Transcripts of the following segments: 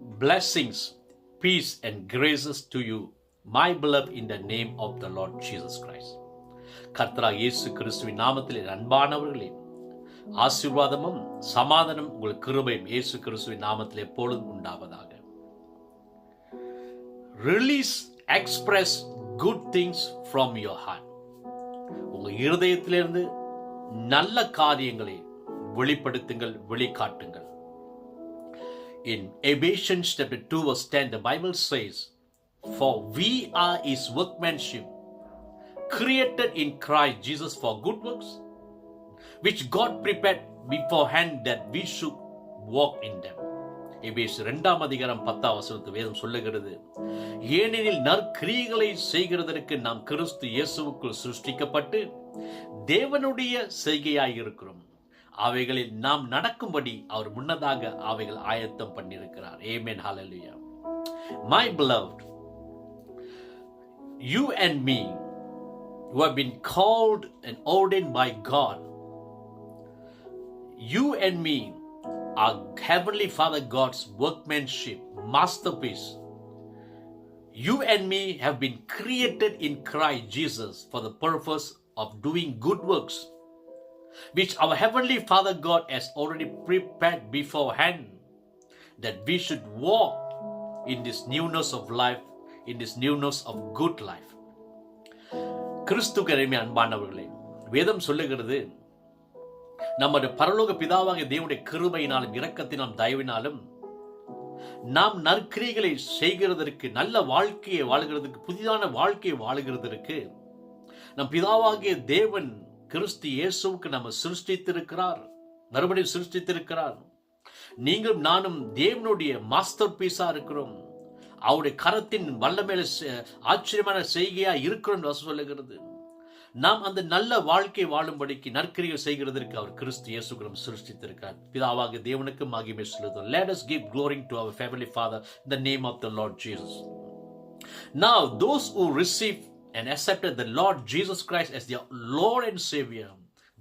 Blessings, peace, and graces to you, my beloved, in the name of the Lord Jesus Christ. கர்த்தராகிய இயேசு கிறிஸ்துவின் நாமத்தில் அன்பானவர்களே, ஆசீர்வாதமும் சமாதானம் உங்கள் கிருபையும் இயேசு கிறிஸ்துவின் நாமத்தில் எப்பொழுதும் உண்டாவதாக. Release, express good things from your heart. உங்கள் இருதயத்திலிருந்து நல்ல காரியங்களை வெளிப்படுத்துங்கள், வெளிக்காட்டுங்கள். In Ephesians chapter 2 verse 10, the Bible says, "For we are his workmanship, created in Christ Jesus for good works, which God prepared beforehand that we should walk in them." எபேசியர் 2ஆம் அதிகாரம் 10ஆம் வசனத்தில் வேதம் சொல்லுகிறது, ஏனெனில் நற்கிரியைகளை செய்கிறதற்கு நாம் கிறிஸ்து இயேசுவுக்குள் சிருஷ்டிக்கப்பட்டு தேவனுடைய செய்கையாய் இருக்கிறோம். அவைகளில் நாம் நடக்கும்படி அவர் முன்னதாக அவைகள் ஆயத்தம் பண்ணியிருக்கிறார். Amen. Hallelujah. My beloved, you and me who have been called and ordained by God, you and me are Heavenly Father God's workmanship, masterpiece. You and me have been created in Christ Jesus for the purpose of doing good works, which our Heavenly Father God has already prepared beforehand, that we should walk in this newness of life, in this newness of good life. கிறிஸ்துவுக்கு அன்பானவர்களே, வேதம் சொல்லுகிறது, நம்முடைய பரலோக பிதாவாகிய தேவனுடைய கிருபையினாலும் இரக்கத்தினாலும் தயவினாலும் நாம் நற்கிரியைகளை செய்கிறதற்கு, நல்ல வாழ்க்கையை வாழுகிறதுக்கு, புதிதான வாழ்க்கையை வாழுகிறதற்கு நம் பிதாவாகிய தேவன் கிறிஸ்து இயேசுவுக்கு நம்ம சிருஷ்டித்திருக்கிறார், மறுபடியும் சிருஷ்டித்திருக்கிறார். நீங்களும் நானும் தேவனுடைய மாஸ்டர் பீஸா இருக்கிறோம். அவருடைய கரத்தின் வல்லமையில ஆச்சரியமான செய்கையா இருக்கிறோம் சொல்லுகிறது. நாம் அந்த நல்ல வாழ்க்கை வாழும்படிக்கு நற்கிரியை செய்கிறதற்கு அவர் கிறிஸ்து இயேசுக்கு நம்ம சிருஷ்டித்திருக்கிறார். பிதாவாகிய தேவனுக்கு மகிமை செலுத்துவோம். Let us give glory to our Heavenly Father in the name of the Lord Jesus. Now those who receive and accepted the Lord Jesus Christ as their Lord and Savior,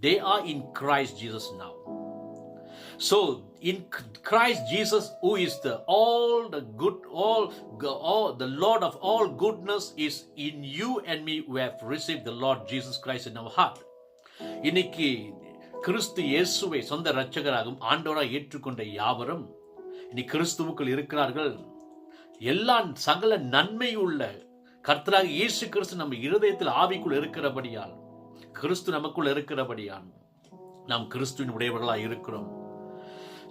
they are in Christ Jesus now. So in Christ Jesus, who is the Lord of all goodness, is in you and me who have received the Lord Jesus Christ in our heart. இன்னைக்கு கிறிஸ்து இயேசுவை சொந்த இரட்சகராகவும் ஆண்டவராக ஏற்றுக்கொண்ட யாவரும் இனி கிறிஸ்துவுக்குள் இருக்கிறார்கள். எல்லா சகல நன்மையுள்ள கர்த்தராகிய இயேசு கிறிஸ்து நம்ம இருதயத்தில் ஆவிக்குள் இருக்கிறபடியால், கிறிஸ்து நமக்குள் இருக்கிறபடியால் நாம் கிறிஸ்துவின் உடையவர்களாக இருக்கிறோம்.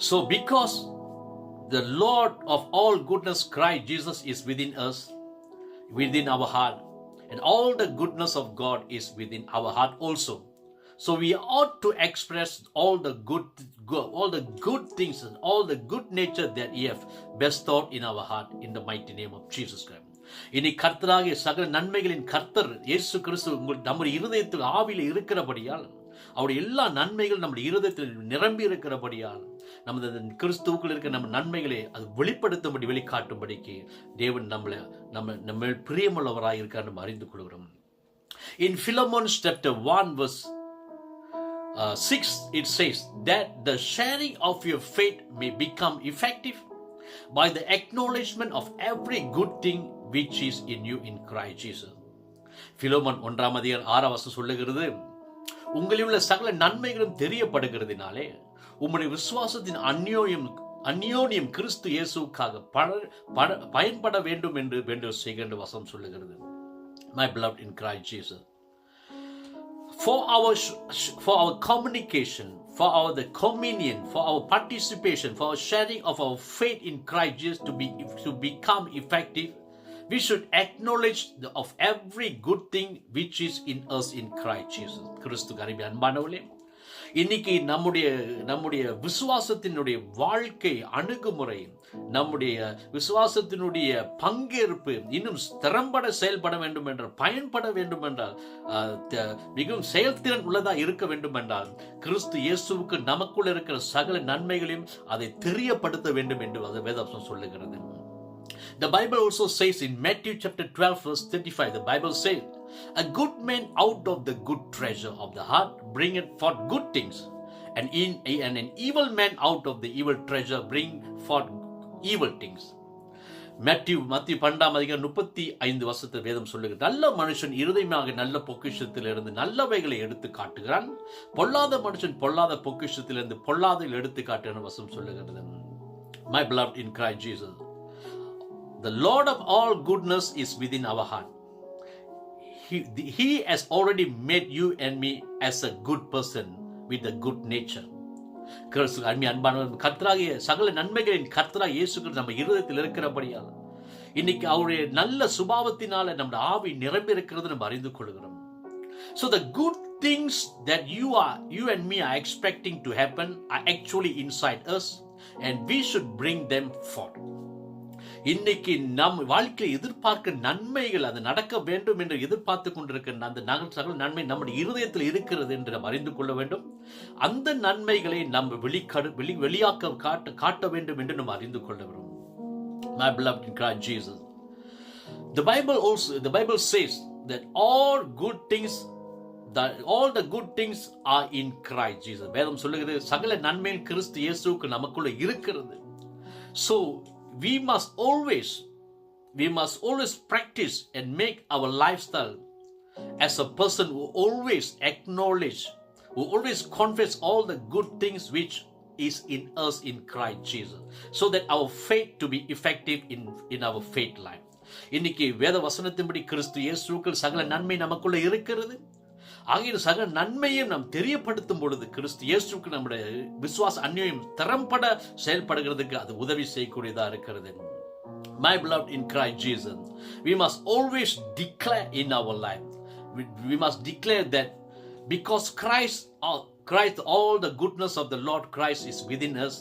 So because the Lord of all goodness, Christ Jesus, is within us, within our heart, and all the goodness of God is within our heart also. So we ought to express all the good things and all the good nature that He have bestowed in our heart in the mighty name of Jesus Christ. இனி கர்த்தராகிய சகல நன்மைகளின் கர்த்தர் இயேசு கிறிஸ்து நம்முடைய இருதயத்தில் ஆவியில் இருக்கிறபடியால், அவருடைய எல்லா நன்மைகள் நம்முடைய இருதயத்தில் நிரம்பி இருக்கிறபடியால், நமது கிறிஸ்துவுக்குள் இருக்கிற நம்ம நன்மைகளை அது வெளிப்படுத்தும்படி, வெளிக்காட்டும்படிக்கு தேவன் நம்ம பிரியமுள்ளவராக இருக்கார் நம்ம அறிந்து கொள்கிறோம். In Philemon chapter 1 verse 6 it says that the sharing of your faith may become effective by the acknowledgement of every good thing which is in you in Christ Jesus. Philemon 1ஆம் அதிகாரம் 6ஆம் வசனம் சொல்லுகிறது, உங்களில் உள்ள சகல நன்மைகளும் தெரியப்படுகிறதினாலே உம்முடைய விசுவாசத்தின் அந்யோன்யம் கிறிஸ்து இயேசுவுக்காக பயன்பட வேண்டும் என்று வேண்டுதல் செய்கின்ற வசனம் சொல்லுகிறது. My beloved in Christ Jesus, for our communication, for the communion, for our participation, for our sharing of our faith in Christ Jesus to become effective, we should acknowledge of every good thing which is in us in Christ Jesus. கிறிஸ்துவுக்கு அன்பானவர்களே, இன்னைக்கு நம்முடைய விசுவாசத்தினுடைய வாழ்க்கை அணுகுமுறை, நம்முடைய விசுவாசத்தினுடைய பங்கேற்பு இன்னும் திறம்பட செயல்பட வேண்டும் என்றால், பயன்பட வேண்டும் என்றால், மிகவும் செயல்திறன் உள்ளதா இருக்க வேண்டும் என்றால், கிறிஸ்து இயேசுவுக்கு நமக்குள்ள இருக்கிற சகல நன்மைகளையும் அதை தெரியப்படுத்த வேண்டும் என்று வேதவசனம் சொல்லுகிறது. The Bible also says in Matthew chapter 12 verse 35, the Bible says, "A good man out of the good treasure of the heart bringeth forth good things, and an evil man out of the evil treasure bring forth evil things." மத்திய 12:35 வேதம் சொல்லுகிறது, நல்ல மனுஷன் இருதயமாக நல்ல பொக்கிஷத்திலிருந்து நல்லவைகளை எடுத்து காட்டுகிறான், பொல்லாத மனுஷன் பொல்லாத பொக்கிஷத்திலிருந்து பொல்லாத எடுத்து காட்டுகிறான் வசனம் சொல்லுகிறது. My beloved in Christ Jesus, the Lord of all goodness is within our heart. He has already made you and me as a good person with a good nature. கர்த்தராகிய சகல நன்மைகளின் கர்த்தராக இயேசு கிறிஸ்து நம்ம இருதயத்தில் இருக்கிறபடியால் இன்னைக்கு அவருடைய நல்ல சுபாவத்தினால நம்முடைய ஆவி நிரம்பி இருக்கிறது நம்ம அறிந்து கொள்கிறோம். So the good things that you and me are expecting to happen are actually inside us and we should bring them forth. இன்னைக்கு நம் வாழ்க்கையில் எதிர்பார்க்க நன்மைகள் அது நடக்க வேண்டும் என்று எதிர்பார்த்து கொண்டிருக்கின்ற அந்த சகல நன்மை நம்முடைய இருதயத்தில் இருக்கிறது என்று நாம் அறிந்து கொள்ள வேண்டும். அந்த நன்மைகளை நாம் வெளியாக்க காட்ட வேண்டும் என்று நாம் அறிந்து கொள்ள வேண்டும். My beloved in Christ Jesus, the Bible says that all the good things are in Christ Jesus. வேதம் சொல்லுகிறது சகல நன்மையும் கிறிஸ்து இயேசுவுக்கு நமக்குள்ள இருக்கிறது. So we must always practice and make our lifestyle as a person who always confess all the good things which is in us in Christ Jesus, so that our faith to be effective in our faith life. இன்னைக்கு வேத வசனத்தின்படி கிறிஸ்து இயேசுவுக்குள் சகல நன்மை நமக்குள்ள இருக்கிறது. ஆகிய சகல நன்மையும் நாம் தெரியப்படுத்தும் பொழுது கிறிஸ்து இயேசுவுக்கு நம்முடைய விசுவாச அந்நியம் திறம்பட செயல்படுகிறதுக்கு அது உதவி செய்யக்கூடியதா இருக்கிறது. My beloved in Christ Jesus, we must always declare in our life, we must declare that because Christ, all the goodness of the Lord Christ is within us,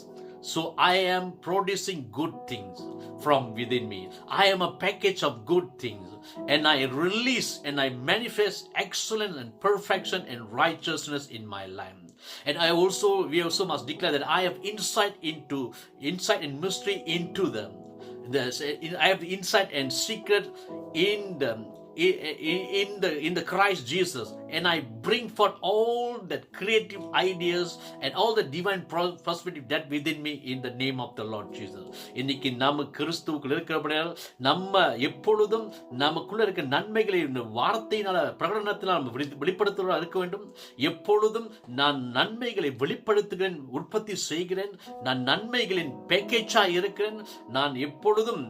so I am producing good things from within me. I am a package of good things, and I release and I manifest excellence and perfection and righteousness in my life. And we also must declare that I have insight and mystery into them. I have insight and secret in the Christ Jesus, and I bring forth all that creative ideas and all the divine prosperity that within me in the name of the Lord Jesus. இன்னைக்கு நாம கிறிஸ்துவுக்குள் இருக்கிறபடியால் நம்ம எப்பொழுதும் நமக்குள்ள இருக்க நன்மைகளை வார்த்தையினால பிரகடனத்தினால் நம்ம வெளிப்படுத்துவதாக இருக்க வேண்டும். எப்பொழுதும் நான் நன்மைகளை வெளிப்படுத்துகிறேன், உற்பத்தி செய்கிறேன், நான் நன்மைகளின் பேக்கேஜா இருக்கிறேன், நான் எப்பொழுதும்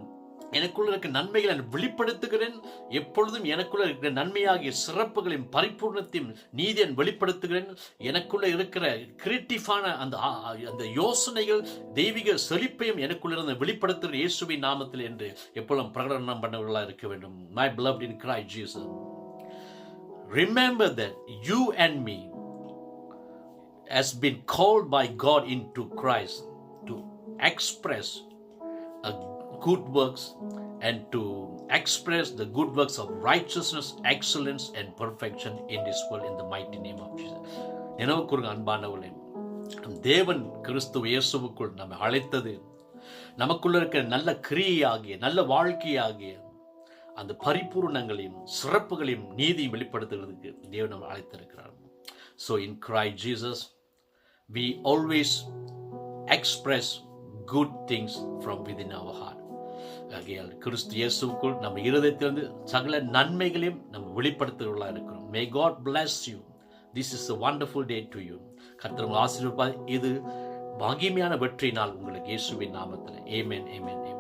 எனக்குள்ள இருக்க நன்மைகளை வெளிப்படுத்துகிறேன், எப்பொழுதும் எனக்குள்ள இருக்கிற நன்மையாகிய சிறப்புகளையும் பரிபூர்ணத்தையும் நீதியை வெளிப்படுத்துகிறேன். எனக்குள்ள இருக்கிற கிரியேட்டிவான அந்த யோசனைகள் தெய்வீக செழிப்பையும் எனக்குள்ள இருந்து வெளிப்படுத்துகிற இயேசுவின் நாமத்தில் என்று எப்பொழுதும் பிரகடனம் பண்ணவர்களாக இருக்க வேண்டும். My beloved in Christ Jesus, remember that you and me has been called by God into Christ to express good works and to express the good works of righteousness, excellence and perfection in this world in the mighty name of Jesus. நினைவு கூறுங்க அன்பானவர்களே, தேவன் கிறிஸ்து இயேசுவுக்குள் நம்மை அழைத்தது நமக்குள்ள இருக்கிற நல்ல கிரியையாகிய நல்ல வாழ்க்கையாகிய அந்த பரிபூர்ணங்களையும் சிறப்புகளையும் நீதியும் வெளிப்படுத்துகிறதுக்கு தேவன் நம்மை அழைத்திருக்கிறார். So in Christ Jesus we always express good things from within our heart. ஆகையால் கிறிஸ்து இயேசுவுக்குள் நம்ம இருதயத்திலிருந்து சகல நன்மைகளையும் நம்ம வெளிப்படுத்துகிறவர்களாக இருக்கிறோம். May God bless you. This is a wonderful day to you. கர்த்தர் உங்களை ஆசீர்வதிப்பார். இது மகிமையான வெற்றி நாள் உங்களுக்கு இயேசுவின் நாமத்தில். Amen, amen, amen.